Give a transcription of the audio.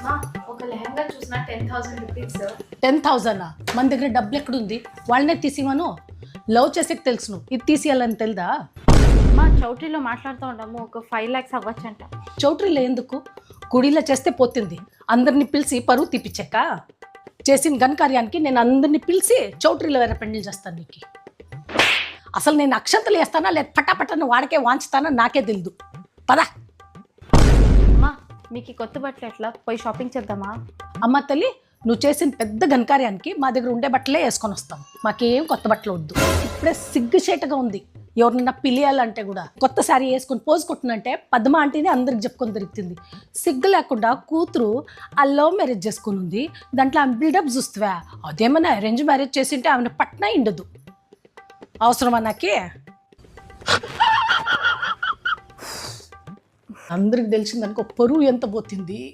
మా ఒక లెహంగా చూసినా 10,000 రూపీస్. 10,000 మన దగ్గర డబ్బులు ఎక్కడుంది? వాళ్ళనే తీసివను. లవ్ చేసేకి తెలుసును, ఇది తీసేయాలని తెలుదా? మా చౌట్రీలో మాట్లాడుతూ ఉన్నాము, ఒక 5 lakhs అవ్వచ్చంట. చౌట్రీలో ఎందుకు? గుడిలో చేస్తే పోతుంది. అందరిని పిలిచి పరువు తీపిచ్చాక చేసిన ఘనకార్యానికి నేను అందరిని పిలిచి చౌట్రీలో వేరే పెండిలు చేస్తాను నీకు. అసలు నేను అక్షంతలు వేస్తానా లేదా పటాపటను వాడికే వాంచుతానా నాకే తెలియదు. పదా అమ్మా మీకు ఈ కొత్త బట్టలు ఎట్లా, పోయి షాపింగ్ చేద్దామా? అమ్మ తల్లి, నువ్వు చేసిన పెద్ద ఘనకార్యానికి మా దగ్గర ఉండే బట్టలే వేసుకొని వస్తాం. మాకేం కొత్త బట్టలు వద్దు. ఇప్పుడే సిగ్గుచేటగా ఉంది ఎవరినన్నా పిలియాలంటే కూడా. కొత్త శారీ వేసుకొని పోజు కొట్టినంటే పద్మ ఆంటీని అందరికి చెప్పుకొని తిరుగుతుంది. సిగ్గు లేకుండా కూతురు ఆ లవ్ మ్యారేజ్ చేసుకుని ఉంది, దాంట్లో ఆమె బిల్డప్ చూస్తావా? అదేమన్నా అరేంజ్ మ్యారేజ్ చేసింటే ఆమెను పట్నా ఇండదు. అవసరమా నాకే? అందరికి తెలిసిందనుకో పరువు ఎంత పోతుంది.